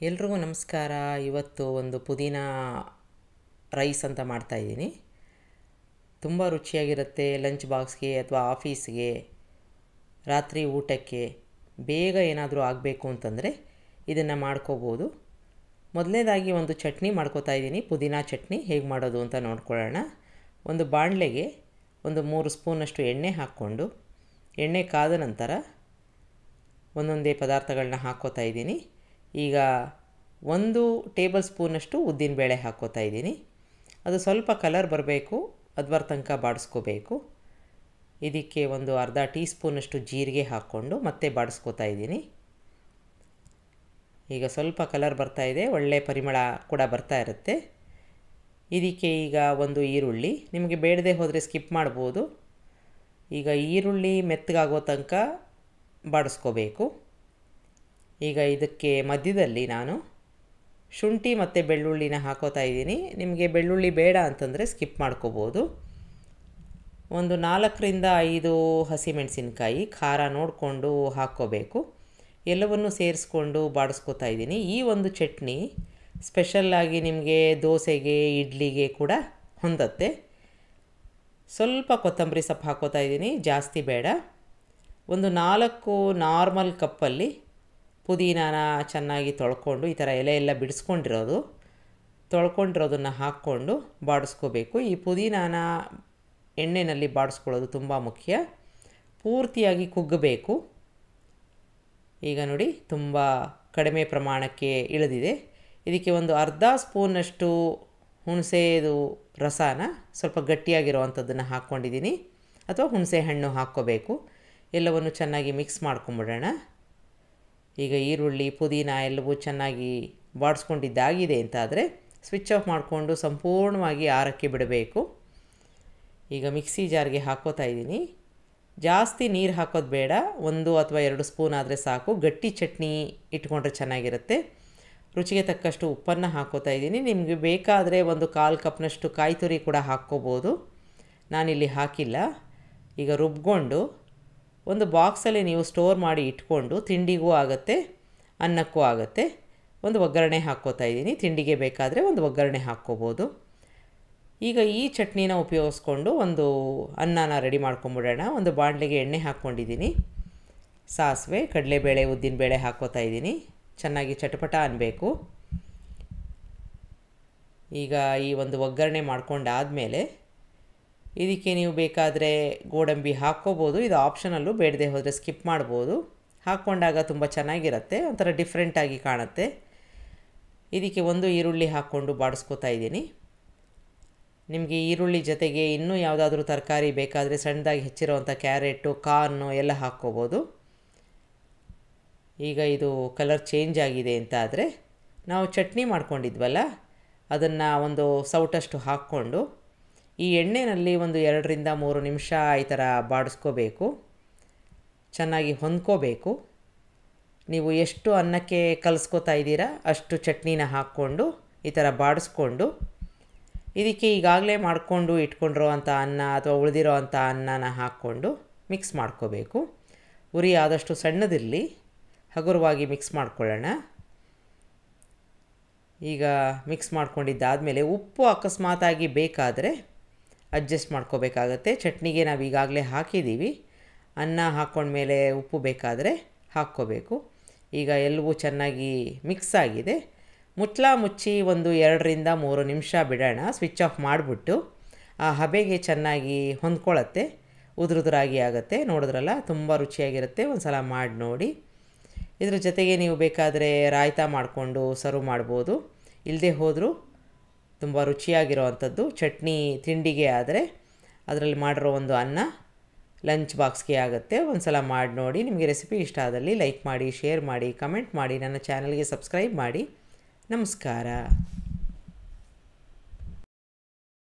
ಎಲ್ರಿಗೂ ನಮಸ್ಕಾರ. ಇವತ್ತು ಒಂದು ಪುದೀನ ರೈಸ್ ಅಂತ ಮಾಡ್ತಾಯಿದ್ದೀನಿ. ತುಂಬ ರುಚಿಯಾಗಿರುತ್ತೆ. ಲಂಚ್ ಬಾಕ್ಸ್ಗೆ ಅಥವಾ ಆಫೀಸ್ಗೆ, ರಾತ್ರಿ ಊಟಕ್ಕೆ ಬೇಗ ಏನಾದರೂ ಆಗಬೇಕು ಅಂತಂದರೆ ಇದನ್ನು ಮಾಡ್ಕೋಬೋದು. ಮೊದಲನೇದಾಗಿ ಒಂದು ಚಟ್ನಿ ಮಾಡ್ಕೋತಾ ಇದ್ದೀನಿ. ಪುದೀನ ಚಟ್ನಿ ಹೇಗೆ ಮಾಡೋದು ಅಂತ ನೋಡ್ಕೊಳ್ಳೋಣ. ಒಂದು ಬಾಣಲೆಗೆ ಒಂದು 3 ಸ್ಪೂನಷ್ಟು ಎಣ್ಣೆ ಹಾಕ್ಕೊಂಡು, ಎಣ್ಣೆ ಕಾದ ನಂತರ ಒಂದೊಂದೇ ಪದಾರ್ಥಗಳನ್ನ ಹಾಕ್ಕೋತಾ ಇದ್ದೀನಿ. ಈಗ 1 ಟೇಬಲ್ ಸ್ಪೂನಷ್ಟು ಉದ್ದಿನಬೇಳೆ ಹಾಕ್ಕೋತಾ ಇದ್ದೀನಿ. ಅದು ಸ್ವಲ್ಪ ಕಲರ್ ಬರಬೇಕು, ಅದುವರ ತನಕ ಬಾಡಿಸ್ಕೋಬೇಕು. ಇದಕ್ಕೆ ಒಂದು ಅರ್ಧ ಟೀ ಸ್ಪೂನಷ್ಟು ಜೀರಿಗೆ ಹಾಕ್ಕೊಂಡು ಮತ್ತೆ ಬಾಡಿಸ್ಕೋತಾ ಇದ್ದೀನಿ. ಈಗ ಸ್ವಲ್ಪ ಕಲರ್ ಬರ್ತಾ ಇದೆ, ಒಳ್ಳೆ ಪರಿಮಳ ಕೂಡ ಬರ್ತಾ ಇರುತ್ತೆ. ಇದಕ್ಕೆ ಈಗ ಒಂದು ಈರುಳ್ಳಿ, ನಿಮಗೆ ಬೇಡದೆ ಹೋದರೆ ಸ್ಕಿಪ್ ಮಾಡ್ಬೋದು. ಈಗ ಈರುಳ್ಳಿ ಮೆತ್ತಗಾಗೋ ತನಕ ಬಾಡಿಸ್ಕೋಬೇಕು. ಈಗ ಇದಕ್ಕೆ ಮಧ್ಯದಲ್ಲಿ ನಾನು ಶುಂಠಿ ಮತ್ತು ಬೆಳ್ಳುಳ್ಳಿನ ಹಾಕೋತಾ ಇದ್ದೀನಿ. ನಿಮಗೆ ಬೆಳ್ಳುಳ್ಳಿ ಬೇಡ ಅಂತಂದರೆ ಸ್ಕಿಪ್ ಮಾಡ್ಕೋಬೋದು. ಒಂದು 4ರಿಂದ 5 ಹಸಿಮೆಣಸಿನ್ಕಾಯಿ ಖಾರ ನೋಡಿಕೊಂಡು ಹಾಕ್ಕೋಬೇಕು. ಎಲ್ಲವನ್ನು ಸೇರಿಸ್ಕೊಂಡು ಬಾಡಿಸ್ಕೋತಾ ಇದ್ದೀನಿ. ಈ ಒಂದು ಚಟ್ನಿ ಸ್ಪೆಷಲ್ಲಾಗಿ ನಿಮಗೆ ದೋಸೆಗೆ, ಇಡ್ಲಿಗೆ ಕೂಡ ಹೊಂದತ್ತೆ. ಸ್ವಲ್ಪ ಕೊತ್ತಂಬರಿ ಸೊಪ್ಪು ಹಾಕ್ಕೋತಾ ಇದ್ದೀನಿ, ಜಾಸ್ತಿ ಬೇಡ. ಒಂದು 4 ನಾರ್ಮಲ್ ಕಪ್ಪಲ್ಲಿ ಪುದೀನಾನ ಚೆನ್ನಾಗಿ ತೊಳ್ಕೊಂಡು, ಈ ಥರ ಎಲೆ ಎಲ್ಲ ತೊಳ್ಕೊಂಡಿರೋದನ್ನು ಹಾಕ್ಕೊಂಡು ಬಾಡಿಸ್ಕೋಬೇಕು. ಈ ಪುದೀನಾನ ಎಣ್ಣೆಯಲ್ಲಿ ಬಾಡಿಸ್ಕೊಳ್ಳೋದು ತುಂಬ ಮುಖ್ಯ. ಪೂರ್ತಿಯಾಗಿ ಕುಗ್ಗಬೇಕು. ಈಗ ನೋಡಿ, ತುಂಬ ಕಡಿಮೆ ಪ್ರಮಾಣಕ್ಕೆ ಇಳಿದಿದೆ. ಇದಕ್ಕೆ ಒಂದು ಅರ್ಧ ಸ್ಪೂನಷ್ಟು ಹುಣಸೆದು ರಸನ, ಸ್ವಲ್ಪ ಗಟ್ಟಿಯಾಗಿರೋವಂಥದ್ದನ್ನು ಹಾಕ್ಕೊಂಡಿದ್ದೀನಿ, ಅಥವಾ ಹುಣಸೆ ಹಣ್ಣು ಹಾಕ್ಕೋಬೇಕು. ಎಲ್ಲವನ್ನು ಚೆನ್ನಾಗಿ ಮಿಕ್ಸ್ ಮಾಡ್ಕೊಂಬಿಡೋಣ. ಈಗ ಈರುಳ್ಳಿ, ಪುದೀನ ಎಲ್ಲವೂ ಚೆನ್ನಾಗಿ ಬಾಡಿಸ್ಕೊಂಡಿದ್ದಾಗಿದೆ ಅಂತಾದರೆ ಸ್ವಿಚ್ ಆಫ್ ಮಾಡಿಕೊಂಡು ಸಂಪೂರ್ಣವಾಗಿ ಆರಕ್ಕೆ ಬಿಡಬೇಕು. ಈಗ ಮಿಕ್ಸಿ ಜಾರ್ಗೆ ಹಾಕ್ಕೋತಾ ಇದ್ದೀನಿ. ಜಾಸ್ತಿ ನೀರು ಹಾಕೋದು ಬೇಡ, 1 ಅಥವಾ 2 ಸ್ಪೂನ್ ಆದರೆ ಸಾಕು. ಗಟ್ಟಿ ಚಟ್ನಿ ಇಟ್ಕೊಂಡ್ರೆ ಚೆನ್ನಾಗಿರುತ್ತೆ. ರುಚಿಗೆ ತಕ್ಕಷ್ಟು ಉಪ್ಪನ್ನು ಹಾಕ್ಕೋತಾ ಇದ್ದೀನಿ. ನಿಮಗೆ ಬೇಕಾದರೆ ಒಂದು 1/4 ಕಪ್ನಷ್ಟು ಕಾಯಿ ತುರಿ ಕೂಡ ಹಾಕ್ಕೋಬೋದು. ನಾನಿಲ್ಲಿ ಹಾಕಿಲ್ಲ. ಈಗ ರುಬ್ಕೊಂಡು ಒಂದು ಬಾಕ್ಸಲ್ಲಿ ನೀವು ಸ್ಟೋರ್ ಮಾಡಿ ಇಟ್ಕೊಂಡು, ತಿಂಡಿಗೂ ಆಗುತ್ತೆ, ಅನ್ನಕ್ಕೂ ಆಗುತ್ತೆ. ಒಂದು ಒಗ್ಗರಣೆ ಹಾಕ್ಕೋತಾ ಇದ್ದೀನಿ. ತಿಂಡಿಗೆ ಬೇಕಾದರೆ ಒಂದು ಒಗ್ಗರಣೆ ಹಾಕ್ಕೋಬೋದು. ಈಗ ಈ ಚಟ್ನಿನ ಉಪಯೋಗಿಸ್ಕೊಂಡು ಒಂದು ಅನ್ನನ ರೆಡಿ ಮಾಡ್ಕೊಂಬಿಡೋಣ. ಒಂದು ಬಾಣಲೆಗೆ ಎಣ್ಣೆ ಹಾಕ್ಕೊಂಡಿದ್ದೀನಿ. ಸಾಸಿವೆ, ಕಡಲೆಬೇಳೆ, ಉದ್ದಿನಬೇಳೆ ಹಾಕ್ಕೋತಾ ಇದ್ದೀನಿ. ಚೆನ್ನಾಗಿ ಚಟಪಟ ಅನ್ನಬೇಕು. ಈಗ ಈ ಒಂದು ಒಗ್ಗರಣೆ ಮಾಡ್ಕೊಂಡಾದಮೇಲೆ ಇದಕ್ಕೆ ನೀವು ಬೇಕಾದರೆ ಗೋಡಂಬಿ ಹಾಕ್ಕೋಬೋದು. ಇದು ಆಪ್ಷನಲ್ಲು, ಬೇಡದೆ ಹೋದರೆ ಸ್ಕಿಪ್ ಮಾಡ್ಬೋದು. ಹಾಕ್ಕೊಂಡಾಗ ತುಂಬ ಚೆನ್ನಾಗಿರುತ್ತೆ, ಒಂಥರ ಡಿಫ್ರೆಂಟಾಗಿ ಕಾಣುತ್ತೆ. ಇದಕ್ಕೆ ಒಂದು ಈರುಳ್ಳಿ ಹಾಕ್ಕೊಂಡು ಬಾಡಿಸ್ಕೋತಾ ಇದ್ದೀನಿ. ನಿಮಗೆ ಈರುಳ್ಳಿ ಜೊತೆಗೆ ಇನ್ನೂ ಯಾವುದಾದ್ರೂ ತರಕಾರಿ ಬೇಕಾದರೆ ಸಣ್ಣದಾಗಿ ಹೆಚ್ಚಿರೋವಂಥ ಕ್ಯಾರೆಟು, ಕಾರ್ನು ಎಲ್ಲ ಹಾಕ್ಕೋಬೋದು. ಈಗ ಇದು ಕಲರ್ ಚೇಂಜ್ ಆಗಿದೆ ಅಂತ ಆದರೆ ನಾವು ಚಟ್ನಿ ಮಾಡ್ಕೊಂಡಿದ್ವಲ್ಲ, ಅದನ್ನು ಒಂದು ಸೌಟಷ್ಟು ಹಾಕ್ಕೊಂಡು ಈ ಎಣ್ಣೆಯಲ್ಲಿ ಒಂದು 2ರಿಂದ 3 ನಿಮಿಷ ಈ ಥರ ಬಾಡಿಸ್ಕೋಬೇಕು. ಚೆನ್ನಾಗಿ ಹೊಂದ್ಕೋಬೇಕು. ನೀವು ಎಷ್ಟು ಅನ್ನಕ್ಕೆ ಕಲಿಸ್ಕೋತಾ ಇದ್ದೀರಾ ಅಷ್ಟು ಚಟ್ನಿನ ಹಾಕ್ಕೊಂಡು ಈ ಥರ ಬಾಡಿಸ್ಕೊಂಡು, ಇದಕ್ಕೆ ಈಗಾಗಲೇ ಮಾಡಿಕೊಂಡು ಇಟ್ಕೊಂಡಿರೋ ಅಂಥ ಅನ್ನ ಅಥವಾ ಉಳಿದಿರೋ ಅಂಥ ಅನ್ನನ ಹಾಕ್ಕೊಂಡು ಮಿಕ್ಸ್ ಮಾಡ್ಕೋಬೇಕು. ಉರಿ ಆದಷ್ಟು ಸಣ್ಣದಿರಲಿ, ಹಗುರವಾಗಿ ಮಿಕ್ಸ್ ಮಾಡ್ಕೊಳ್ಳೋಣ. ಈಗ ಮಿಕ್ಸ್ ಮಾಡ್ಕೊಂಡಿದ್ದಾದಮೇಲೆ ಉಪ್ಪು ಅಕಸ್ಮಾತಾಗಿ ಬೇಕಾದರೆ ಅಡ್ಜಸ್ಟ್ ಮಾಡ್ಕೋಬೇಕಾಗತ್ತೆ. ಚಟ್ನಿಗೆ ನಾವು ಈಗಾಗಲೇ ಹಾಕಿದ್ದೀವಿ. ಅನ್ನ ಹಾಕ್ಕೊಂಡ್ಮೇಲೆ ಉಪ್ಪು ಬೇಕಾದರೆ ಹಾಕ್ಕೋಬೇಕು. ಈಗ ಎಲ್ಲವೂ ಚೆನ್ನಾಗಿ ಮಿಕ್ಸ್ ಆಗಿದೆ. ಮುಚ್ಚಿ ಒಂದು 2ರಿಂದ 3 ನಿಮಿಷ ಬಿಡೋಣ. ಸ್ವಿಚ್ ಆಫ್ ಮಾಡಿಬಿಟ್ಟು ಆ ಹಬೆಗೆ ಚೆನ್ನಾಗಿ ಹೊಂದ್ಕೊಳ್ಳುತ್ತೆ, ಉದುರಾಗಿ ಆಗುತ್ತೆ. ನೋಡಿದ್ರಲ್ಲ, ತುಂಬ ರುಚಿಯಾಗಿರುತ್ತೆ. ಒಂದು ಸಲ ಮಾಡಿ ನೋಡಿ. ಇದ್ರ ಜೊತೆಗೆ ನೀವು ಬೇಕಾದರೆ ರಾಯ್ತ ಮಾಡಿಕೊಂಡು ಸರ್ವ್ ಮಾಡ್ಬೋದು. ಇಲ್ಲದೆ ಹೋದರೂ ತುಂಬ ರುಚಿಯಾಗಿರೋ ಅಂಥದ್ದು ಚಟ್ನಿ ತಿಂಡಿಗೆ ಆದರೆ ಅದರಲ್ಲಿ ಮಾಡಿರೋ ಒಂದು ಅನ್ನ ಲಂಚ್ ಬಾಕ್ಸ್ಗೆ ಆಗುತ್ತೆ. ಒಂದು ಸಲ ಮಾಡಿ ನೋಡಿ. ನಿಮಗೆ ರೆಸಿಪಿ ಇಷ್ಟ ಆದಲ್ಲಿ ಲೈಕ್ ಮಾಡಿ, ಶೇರ್ ಮಾಡಿ, ಕಮೆಂಟ್ ಮಾಡಿ, ನನ್ನ ಚಾನಲ್ಗೆ ಸಬ್ಸ್ಕ್ರೈಬ್ ಮಾಡಿ. ನಮಸ್ಕಾರ.